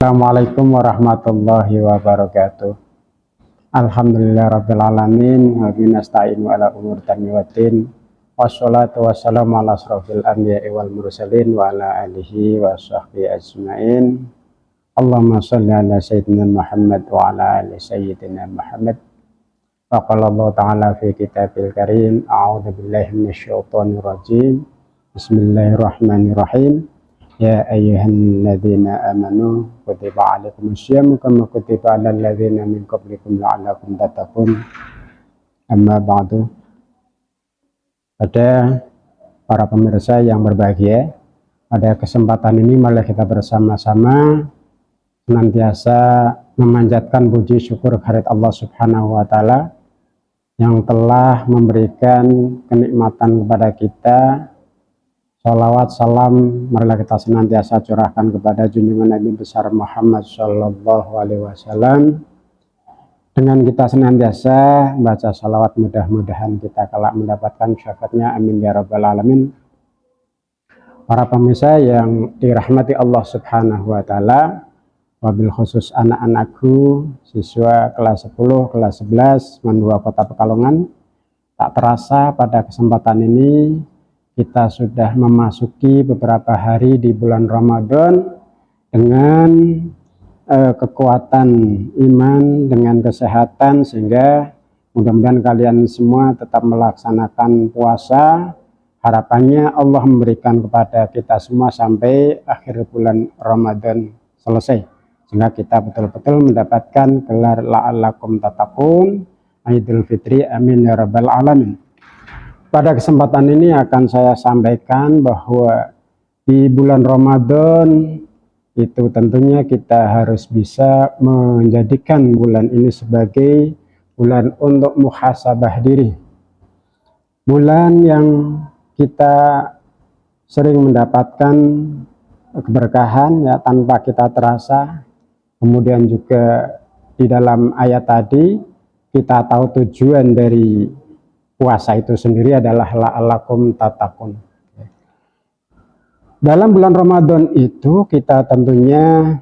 Assalamualaikum warahmatullahi wabarakatuh. Alhamdulillah rabbil alamin wa binasta'inu ala umur tanwiwatin wassalatu wassalamu ala asrofil anbiya'i wal mursalin wa ala alihi wa sahbihi ajma'in. Allahumma salli ala sayyidina Muhammad wa ala ali sayyidina Muhammad. Wa qala Allah ta'ala fi kitabil karim, a'udzu billahi minasyaitonir rajim. Bismillahirrahmanirrahim. Ya ayyuhalladzina amanu kutiba alaikumusyamu kama kutiba alal ladzina min qablikum la'allakum tattaqun. Amma ba'du. Pada para pemirsa yang berbahagia, pada kesempatan ini mari kita bersama-sama senantiasa memanjatkan puji syukur kehadirat Allah Subhanahu wa taala yang telah memberikan kenikmatan kepada kita. Salawat salam marilah kita senantiasa curahkan kepada junjungan Nabi besar Muhammad Shallallahu Alaihi Wasallam. Dengan kita senantiasa baca salawat, mudah-mudahan kita kelak mendapatkan syafaatnya, amin ya rabbal alamin. Para pemirsa yang dirahmati Allah Subhanahu Wa Taala, wabil khusus anak-anakku siswa kelas 10, kelas 11 Mandua Kota Pekalongan, tak terasa pada kesempatan ini kita sudah memasuki beberapa hari di bulan Ramadan dengan kekuatan iman, dengan kesehatan, sehingga mudah-mudahan kalian semua tetap melaksanakan puasa. Harapannya Allah memberikan kepada kita semua sampai akhir bulan Ramadan selesai, sehingga kita betul-betul mendapatkan gelar la'allakum tattaqun Idul Fitri, amin ya rabbal alamin. Pada kesempatan ini akan saya sampaikan bahwa di bulan Ramadan itu tentunya kita harus bisa menjadikan bulan ini sebagai bulan untuk muhasabah diri. Bulan yang kita sering mendapatkan keberkahan ya tanpa kita terasa. Kemudian juga di dalam ayat tadi kita tahu tujuan dari puasa itu sendiri adalah la'allakum tattaqun. Dalam bulan Ramadan itu kita tentunya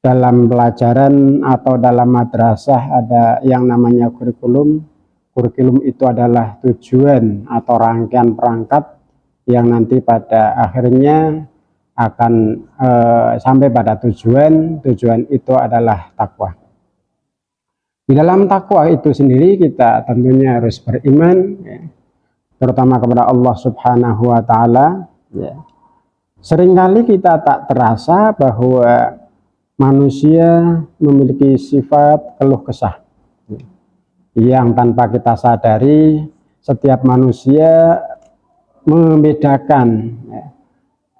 dalam pelajaran atau dalam madrasah ada yang namanya kurikulum. Kurikulum itu adalah tujuan atau rangkaian perangkat yang nanti pada akhirnya akan sampai pada tujuan. Tujuan itu adalah takwa. Di dalam takwa itu sendiri kita tentunya harus beriman, ya, terutama kepada Allah Subhanahu wa taala. Ya. Seringkali kita tak terasa bahwa manusia memiliki sifat keluh kesah, ya, yang tanpa kita sadari setiap manusia membedakan. Ya.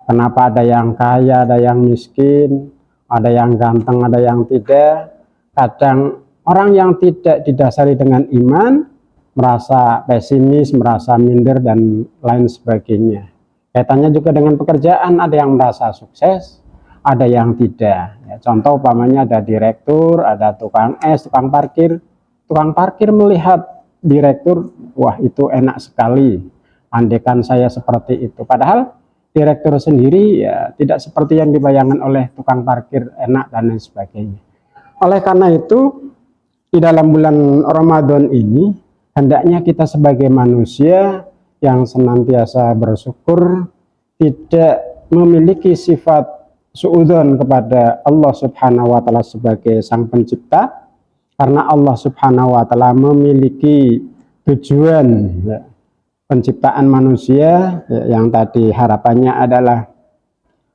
Kenapa ada yang kaya, ada yang miskin, ada yang ganteng, ada yang tidak. Kadang orang yang tidak didasari dengan iman merasa pesimis, merasa minder dan lain sebagainya. Kaitannya juga dengan pekerjaan, ada yang merasa sukses, ada yang tidak. Ya, contoh umpamanya ada direktur, ada tukang es, tukang parkir. Tukang parkir melihat direktur, wah itu enak sekali. Andaikan saya seperti itu. Padahal direktur sendiri ya tidak seperti yang dibayangkan oleh tukang parkir, enak dan lain sebagainya. Oleh karena itu di dalam bulan Ramadan ini, hendaknya kita sebagai manusia yang senantiasa bersyukur, tidak memiliki sifat suudzon kepada Allah Subhanahu wa taala sebagai sang pencipta, karena Allah Subhanahu wa taala memiliki tujuan ya, penciptaan manusia ya, yang tadi harapannya adalah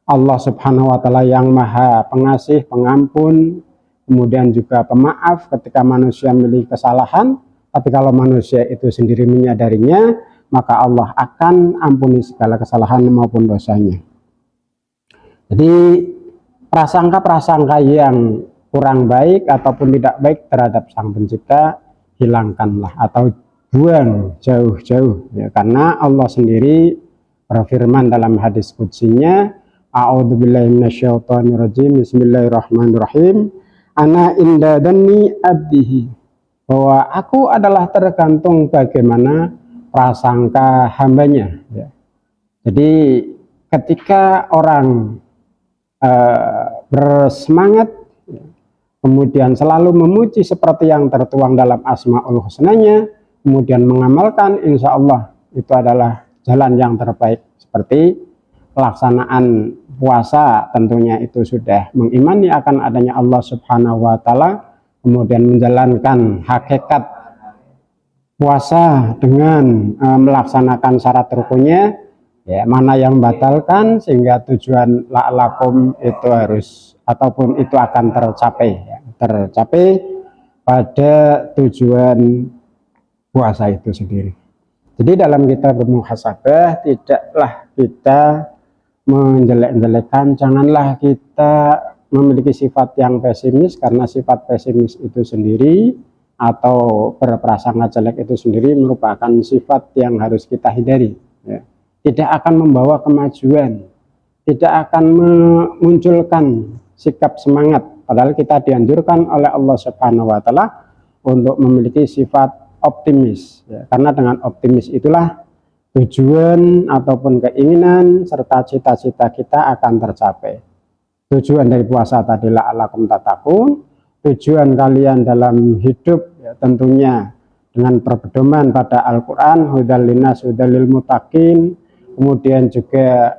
Allah Subhanahu wa taala yang maha pengasih, pengampun, kemudian juga pemaaf ketika manusia memiliki kesalahan. Tapi kalau manusia itu sendiri menyadarinya, maka Allah akan ampuni segala kesalahan maupun dosanya. Jadi prasangka-prasangka yang kurang baik ataupun tidak baik terhadap sang pencipta, hilangkanlah atau buang jauh-jauh ya, karena Allah sendiri berfirman dalam hadis qudsinya, a'udzubillahi minasyaitonirrajim, bismillahirrahmanirrahim, ana inda dhanni abdihi, bahwa aku adalah tergantung bagaimana prasangka hambanya ya. Jadi ketika orang bersemangat, kemudian selalu memuji seperti yang tertuang dalam Asmaul Husnanya, kemudian mengamalkan, insya Allah itu adalah jalan yang terbaik. Seperti pelaksanaan puasa, tentunya itu sudah mengimani akan adanya Allah Subhanahu wa Ta'ala, kemudian menjalankan hakikat puasa dengan melaksanakan syarat rukunnya, ya, mana yang membatalkan sehingga tujuan la'alakum itu harus ataupun itu akan tercapai, ya, tercapai pada tujuan puasa itu sendiri. Jadi dalam kita bermuhasabah, tidaklah kita menjelek-jelekan, janganlah kita memiliki sifat yang pesimis, karena sifat pesimis itu sendiri atau berprasangka jelek itu sendiri merupakan sifat yang harus kita hindari, ya. Tidak akan membawa kemajuan, tidak akan memunculkan sikap semangat, padahal kita dianjurkan oleh Allah Subhanahu wa Ta'ala untuk memiliki sifat optimis, ya. Karena dengan optimis itulah tujuan ataupun keinginan serta cita-cita kita akan tercapai. Tujuan dari puasa tadi la'alakum tattaqun, tujuan kalian dalam hidup, ya, tentunya dengan berpedoman pada Al-Quran, hudal linnas hudal lil muttaqin, kemudian juga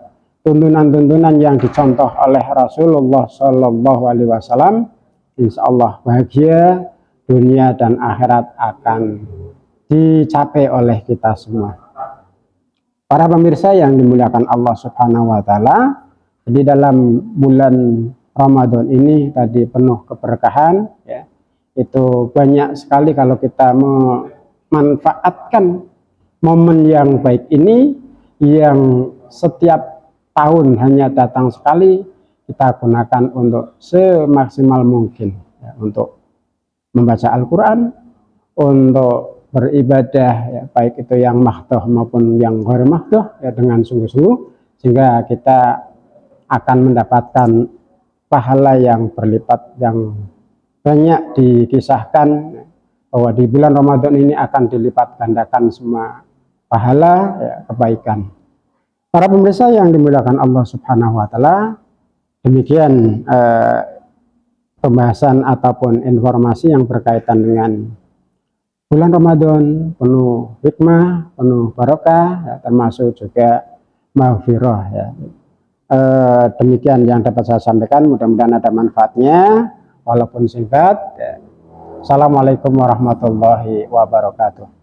tuntunan-tuntunan yang dicontoh oleh Rasulullah Shallallahu Alaihi Wasallam, insya Allah bahagia dunia dan akhirat akan dicapai oleh kita semua. Para pemirsa yang dimuliakan Allah Subhanahu wa Ta'ala, jadi dalam bulan Ramadan ini tadi penuh keberkahan, ya, itu banyak sekali kalau kita memanfaatkan momen yang baik ini, yang setiap tahun hanya datang sekali, kita gunakan untuk semaksimal mungkin, ya, untuk membaca Al-Quran, untuk beribadah, ya, baik itu yang mahdoh maupun yang ghair mahdoh, ya, dengan sungguh-sungguh, sehingga kita akan mendapatkan pahala yang berlipat, yang banyak dikisahkan bahwa di bulan Ramadan ini akan dilipat gandakan semua pahala, ya, kebaikan. Para pemirsa yang dimuliakan Allah Subhanahu wa Ta'ala, demikian pembahasan ataupun informasi yang berkaitan dengan bulan Ramadan penuh hikmah, penuh barokah, ya, termasuk juga maghfirah, ya. Demikian yang dapat saya sampaikan, mudah-mudahan ada manfaatnya walaupun singkat, ya. Assalamualaikum warahmatullahi wabarakatuh.